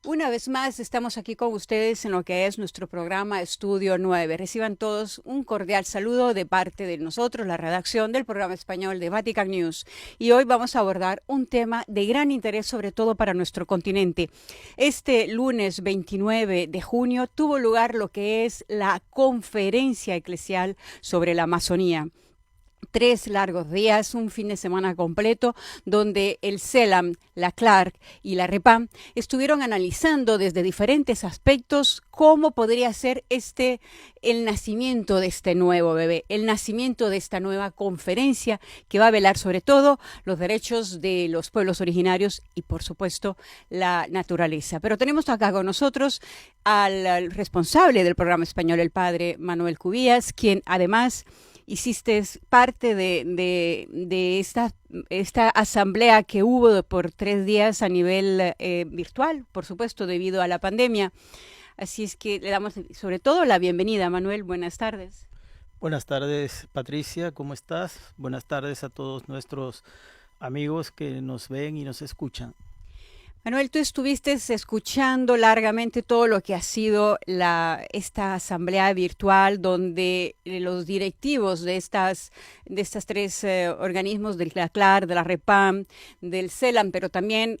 Una vez más estamos aquí con ustedes en lo que es nuestro programa Estudio 9. Reciban todos un cordial saludo de parte de nosotros, la redacción del programa español de Vatican News. Y hoy vamos a abordar un tema de gran interés, sobre todo para nuestro continente. Este lunes 29 de junio tuvo lugar lo que es la conferencia eclesial sobre la Amazonía. 3 largos días, un fin de semana completo, donde el CELAM, la CLARC y la REPAM estuvieron analizando desde diferentes aspectos cómo podría ser el nacimiento de este nuevo bebé, el nacimiento de esta nueva conferencia que va a velar sobre todo los derechos de los pueblos originarios y, por supuesto, la naturaleza. Pero tenemos acá con nosotros al responsable del programa español, el padre Manuel Cubillas, quien además hiciste parte de esta asamblea que hubo por 3 días a nivel virtual, por supuesto, debido a la pandemia. Así es que le damos sobre todo la bienvenida, Manuel. Buenas tardes. Buenas tardes, Patricia, ¿cómo estás? Buenas tardes a todos nuestros amigos que nos ven y nos escuchan. Manuel, tú estuviste escuchando largamente todo lo que ha sido esta asamblea virtual donde los directivos de estas tres organismos, de la CLAR, de la REPAM, del CELAM, pero también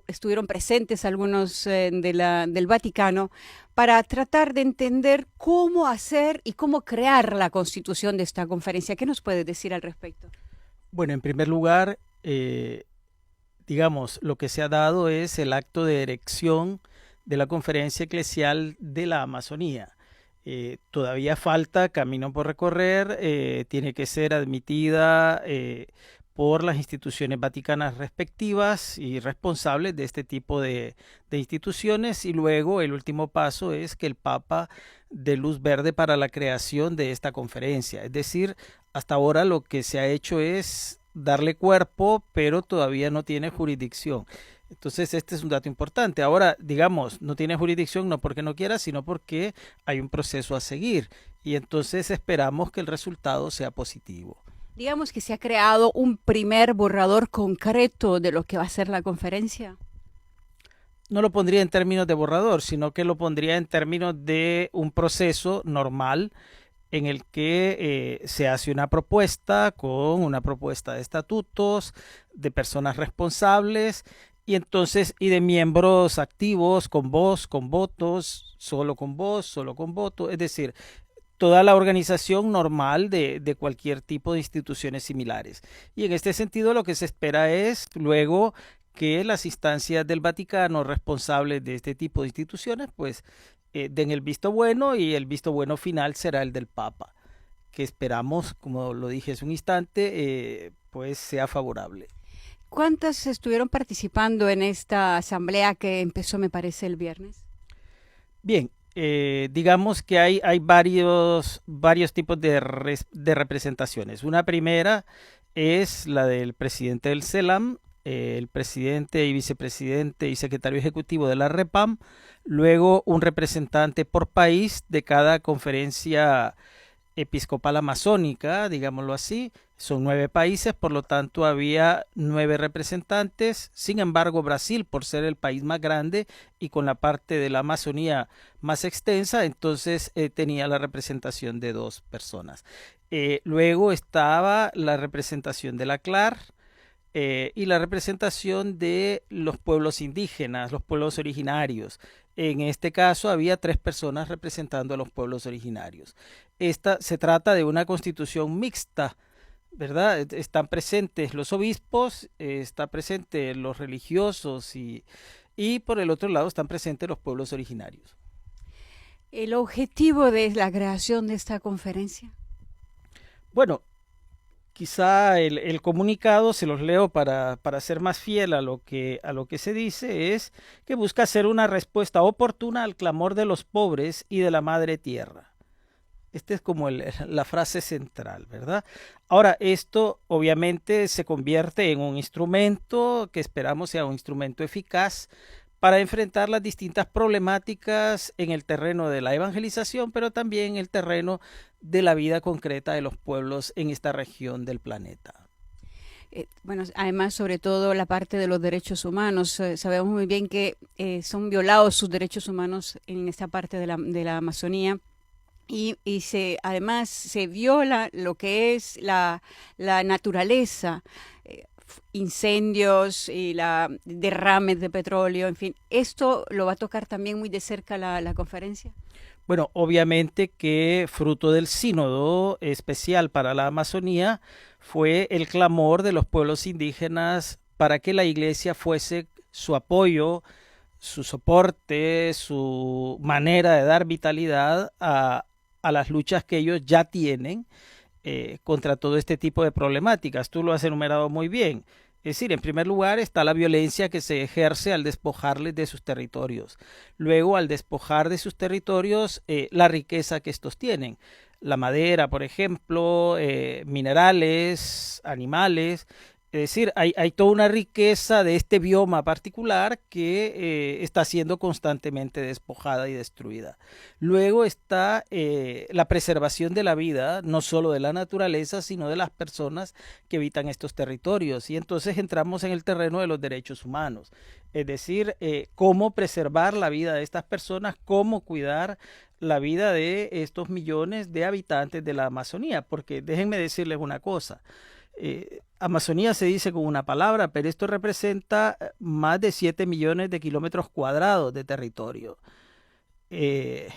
estuvieron presentes algunos del Vaticano para tratar de entender cómo hacer y cómo crear la constitución de esta conferencia. ¿Qué nos puedes decir al respecto? Bueno, en primer lugar, digamos, lo que se ha dado es el acto de erección de la Conferencia Eclesial de la Amazonía. Todavía falta camino por recorrer, tiene que ser admitida por las instituciones vaticanas respectivas y responsables de este tipo de instituciones, y luego el último paso es que el Papa dé luz verde para la creación de esta conferencia. Es decir, hasta ahora lo que se ha hecho es darle cuerpo, pero todavía no tiene jurisdicción. Entonces, este es un dato importante. Ahora, digamos, no tiene jurisdicción no porque no quiera, sino porque hay un proceso a seguir. Y entonces esperamos que el resultado sea positivo. Digamos que se ha creado un primer borrador concreto de lo que va a ser la conferencia. No lo pondría en términos de borrador, sino que lo pondría en términos de un proceso normal en el que se hace una propuesta con una propuesta de estatutos, de personas responsables y de miembros activos con voz, con votos, solo con voz, solo con voto, es decir, toda la organización normal de cualquier tipo de instituciones similares. Y en este sentido lo que se espera es luego que las instancias del Vaticano responsables de este tipo de instituciones pues den el visto bueno, y el visto bueno final será el del Papa, que esperamos, como lo dije hace un instante, pues sea favorable. ¿Cuántas estuvieron participando en esta asamblea que empezó, me parece, el viernes? Bien, digamos que hay varios tipos de representaciones. Una primera es la del presidente del CELAM, el presidente y vicepresidente y secretario ejecutivo de la REPAM, luego un representante por país de cada conferencia episcopal amazónica, digámoslo así. Son 9 países, por lo tanto había 9 representantes. Sin embargo, Brasil, por ser el país más grande y con la parte de la Amazonía más extensa, entonces tenía la representación de 2 personas. Luego estaba la representación de la CLAR, y la representación de los pueblos indígenas, los pueblos originarios. En este caso había 3 personas representando a los pueblos originarios. Esta se trata de una constitución mixta, ¿verdad? Están presentes los obispos, está presente los religiosos y por el otro lado están presentes los pueblos originarios. El objetivo de la creación de esta conferencia. Bueno, quizá el comunicado, se los leo para ser más fiel a lo que se dice, es que busca ser una respuesta oportuna al clamor de los pobres y de la madre tierra. Esta es como la frase central, ¿verdad? Ahora, esto obviamente se convierte en un instrumento que esperamos sea un instrumento eficaz para enfrentar las distintas problemáticas en el terreno de la evangelización, pero también en el terreno de la vida concreta de los pueblos en esta región del planeta. Bueno, además, sobre todo la parte de los derechos humanos. Sabemos muy bien que son violados sus derechos humanos en esta parte de la Amazonía. Además se viola lo que es la naturaleza, incendios y la derrames de petróleo, en fin. ¿Esto lo va a tocar también muy de cerca la conferencia? Bueno, obviamente que fruto del sínodo especial para la Amazonía fue el clamor de los pueblos indígenas para que la iglesia fuese su apoyo, su soporte, su manera de dar vitalidad a las luchas que ellos ya tienen contra todo este tipo de problemáticas. Tú lo has enumerado muy bien. Es decir, en primer lugar está la violencia que se ejerce al despojarles de sus territorios. Luego, al despojar de sus territorios, la riqueza que estos tienen. La madera, por ejemplo, minerales, animales. Es decir, hay toda una riqueza de este bioma particular que está siendo constantemente despojada y destruida. Luego está la preservación de la vida, no solo de la naturaleza, sino de las personas que habitan estos territorios. Y entonces entramos en el terreno de los derechos humanos. Es decir, cómo preservar la vida de estas personas, cómo cuidar la vida de estos millones de habitantes de la Amazonía. Porque déjenme decirles una cosa. Amazonía se dice con una palabra, pero esto representa más de 7 millones de kilómetros cuadrados de territorio. Eh,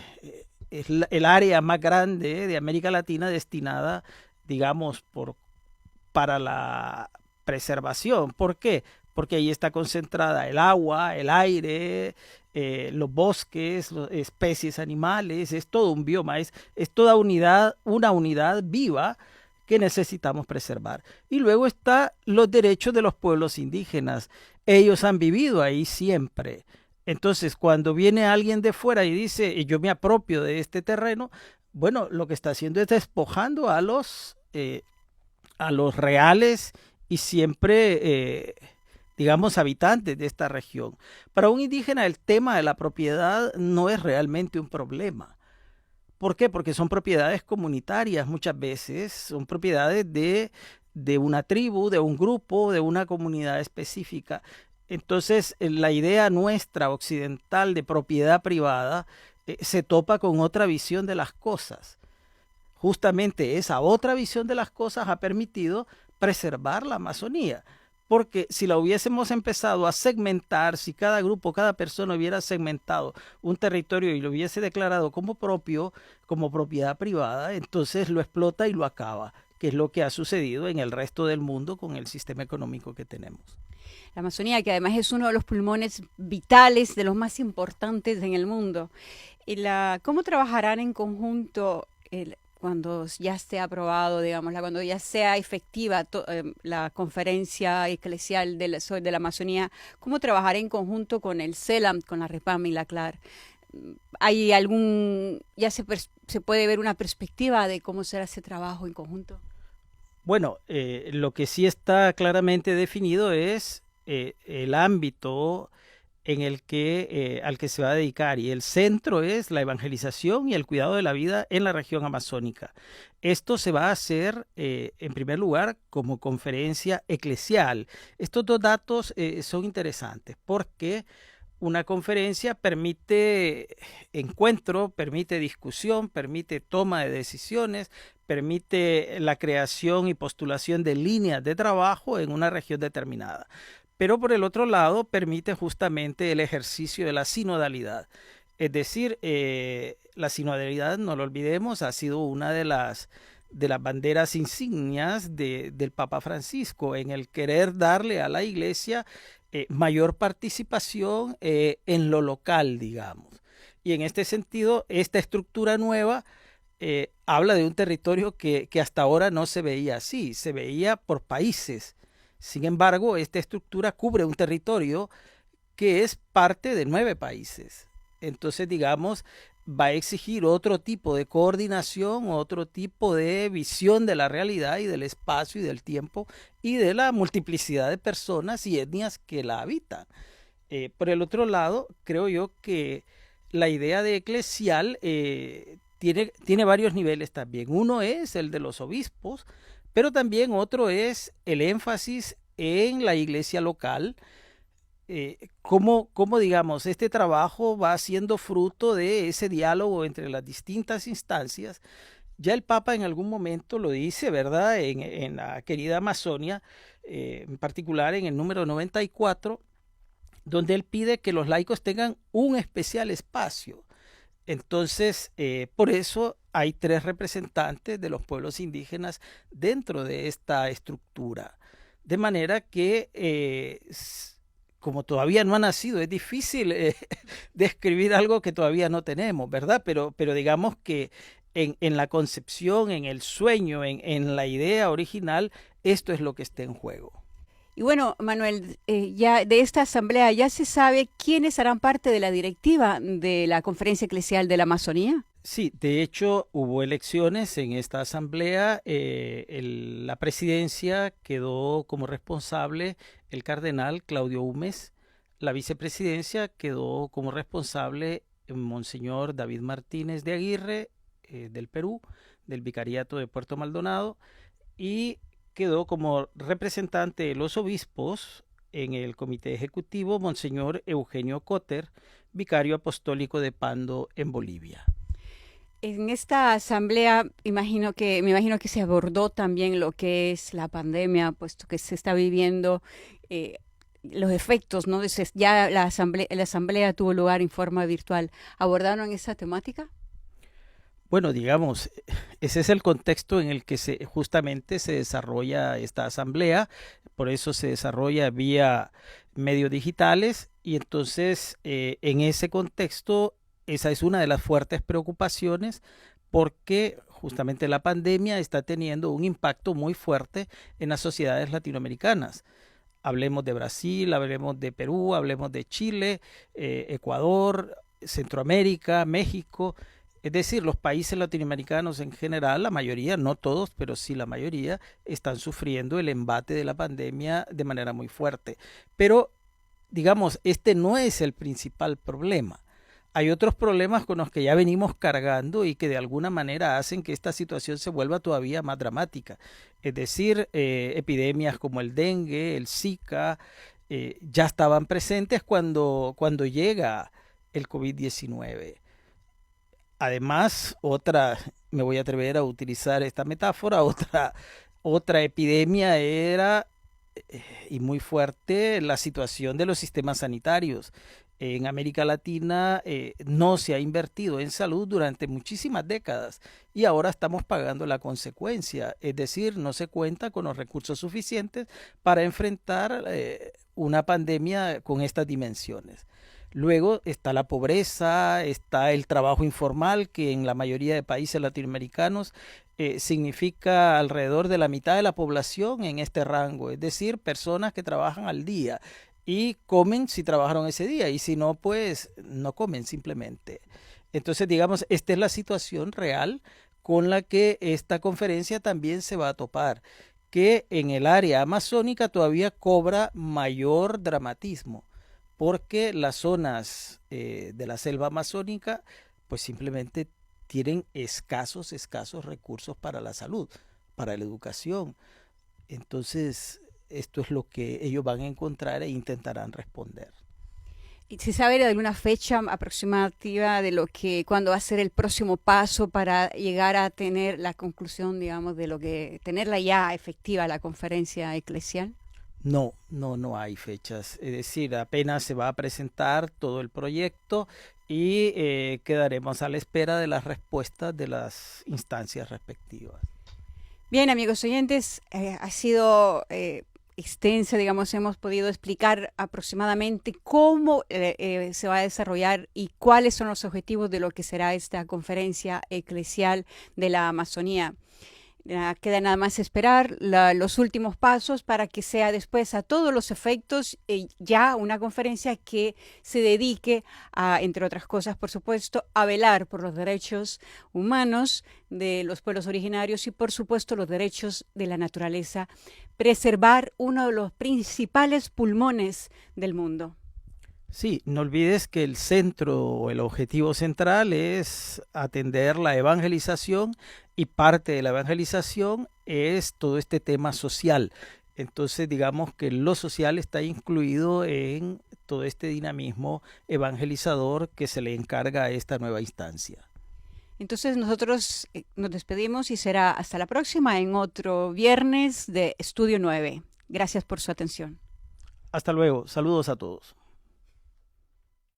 es el área más grande de América Latina destinada, digamos, para la preservación. ¿Por qué? Porque ahí está concentrada el agua, el aire, los bosques, especies animales, es todo un bioma, es toda una unidad viva que necesitamos preservar. Y luego está los derechos de los pueblos indígenas. Ellos han vivido ahí siempre. Entonces, cuando viene alguien de fuera y dice, yo me apropio de este terreno, bueno, lo que está haciendo es despojando a los reales y siempre, digamos, habitantes de esta región. Para un indígena el tema de la propiedad no es realmente un problema. ¿Por qué? Porque son propiedades comunitarias muchas veces, son propiedades de una tribu, de un grupo, de una comunidad específica. Entonces, la idea nuestra occidental de propiedad privada se topa con otra visión de las cosas. Justamente esa otra visión de las cosas ha permitido preservar la Amazonía. Porque si la hubiésemos empezado a segmentar, si cada grupo, cada persona hubiera segmentado un territorio y lo hubiese declarado como propio, como propiedad privada, entonces lo explota y lo acaba, que es lo que ha sucedido en el resto del mundo con el sistema económico que tenemos. La Amazonía, que además es uno de los pulmones vitales, de los más importantes en el mundo. ¿Cómo trabajarán en conjunto cuando ya esté aprobado, digamos, cuando ya sea efectiva la conferencia eclesial de la Amazonía? ¿Cómo trabajará en conjunto con el CELAM, con la REPAM y la CLAR? ¿Hay ya se puede ver una perspectiva de cómo será ese trabajo en conjunto? Bueno, lo que sí está claramente definido es el ámbito en al que se va a dedicar, y el centro es la evangelización y el cuidado de la vida en la región amazónica. Esto se va a hacer en primer lugar como conferencia eclesial. Estos dos datos son interesantes porque una conferencia permite encuentro, permite discusión, permite toma de decisiones, permite la creación y postulación de líneas de trabajo en una región determinada. Pero por el otro lado permite justamente el ejercicio de la sinodalidad. Es decir, la sinodalidad, no lo olvidemos, ha sido una de las banderas insignias del Papa Francisco en el querer darle a la Iglesia mayor participación en lo local, digamos. Y en este sentido, esta estructura nueva habla de un territorio que hasta ahora no se veía así, se veía por países. Sin embargo, esta estructura cubre un territorio que es parte de 9 países. Entonces, digamos, va a exigir otro tipo de coordinación, otro tipo de visión de la realidad y del espacio y del tiempo y de la multiplicidad de personas y etnias que la habitan. Por el otro lado, creo yo que la idea de eclesial tiene varios niveles también. Uno es el de los obispos, pero también otro es el énfasis en la iglesia local, cómo, digamos, este trabajo va siendo fruto de ese diálogo entre las distintas instancias. Ya el Papa en algún momento lo dice, ¿verdad? En la querida Amazonia, en particular en el número 94, donde él pide que los laicos tengan un especial espacio. Entonces, por eso hay 3 representantes de los pueblos indígenas dentro de esta estructura. De manera que, como todavía no ha nacido, es difícil describir algo que todavía no tenemos, ¿verdad? Pero digamos que en la concepción, en el sueño, en la idea original, esto es lo que está en juego. Y bueno, Manuel, ya de esta asamblea ya se sabe quiénes harán parte de la directiva de la Conferencia Eclesial de la Amazonía. Sí, de hecho hubo elecciones en esta asamblea. La presidencia quedó como responsable el cardenal Claudio Humes. La vicepresidencia quedó como responsable Monseñor David Martínez de Aguirre, del Perú, del Vicariato de Puerto Maldonado, y quedó como representante de los obispos en el comité ejecutivo Monseñor Eugenio Cotter, vicario apostólico de Pando en Bolivia. En esta asamblea me imagino que se abordó también lo que es la pandemia, puesto que se está viviendo los efectos, ¿no? Ya la asamblea tuvo lugar en forma virtual. ¿Abordaron esa temática? Bueno, digamos, ese es el contexto en el que justamente se desarrolla esta asamblea, por eso se desarrolla vía medios digitales y entonces en ese contexto esa es una de las fuertes preocupaciones porque justamente la pandemia está teniendo un impacto muy fuerte en las sociedades latinoamericanas. Hablemos de Brasil, hablemos de Perú, hablemos de Chile, Ecuador, Centroamérica, México. Es decir, los países latinoamericanos en general, la mayoría, no todos, pero sí la mayoría, están sufriendo el embate de la pandemia de manera muy fuerte. Pero, digamos, este no es el principal problema. Hay otros problemas con los que ya venimos cargando y que de alguna manera hacen que esta situación se vuelva todavía más dramática. Es decir, epidemias como el dengue, el Zika, ya estaban presentes cuando llega el COVID-19. Además, me voy a atrever a utilizar esta metáfora, otra epidemia era, y muy fuerte, la situación de los sistemas sanitarios. En América Latina no se ha invertido en salud durante muchísimas décadas y ahora estamos pagando la consecuencia, es decir, no se cuenta con los recursos suficientes para enfrentar una pandemia con estas dimensiones. Luego está la pobreza, está el trabajo informal, que en la mayoría de países latinoamericanos significa alrededor de la mitad de la población en este rango, es decir, personas que trabajan al día y comen si trabajaron ese día y si no, pues no comen simplemente. Entonces, digamos, esta es la situación real con la que esta conferencia también se va a topar, que en el área amazónica todavía cobra mayor dramatismo porque las zonas de la selva amazónica pues simplemente tienen escasos recursos para la salud, para la educación. Entonces, esto es lo que ellos van a encontrar e intentarán responder. ¿Y se sabe de alguna fecha aproximativa de cuándo va a ser el próximo paso para llegar a tener la conclusión, digamos, tenerla ya efectiva la conferencia eclesial? No hay fechas, es decir, apenas se va a presentar todo el proyecto y quedaremos a la espera de las respuestas de las instancias respectivas. Bien, amigos oyentes, ha sido extensa, digamos, hemos podido explicar aproximadamente cómo se va a desarrollar y cuáles son los objetivos de lo que será esta conferencia eclesial de la Amazonía. Queda nada más esperar los últimos pasos para que sea después a todos los efectos ya una conferencia que se dedique a, entre otras cosas, por supuesto, a velar por los derechos humanos de los pueblos originarios y, por supuesto, los derechos de la naturaleza, preservar uno de los principales pulmones del mundo. Sí, no olvides que el centro o el objetivo central es atender la evangelización y parte de la evangelización es todo este tema social. Entonces, digamos que lo social está incluido en todo este dinamismo evangelizador que se le encarga a esta nueva instancia. Entonces nosotros nos despedimos y será hasta la próxima en otro viernes de Estudio 9. Gracias por su atención. Hasta luego, saludos a todos.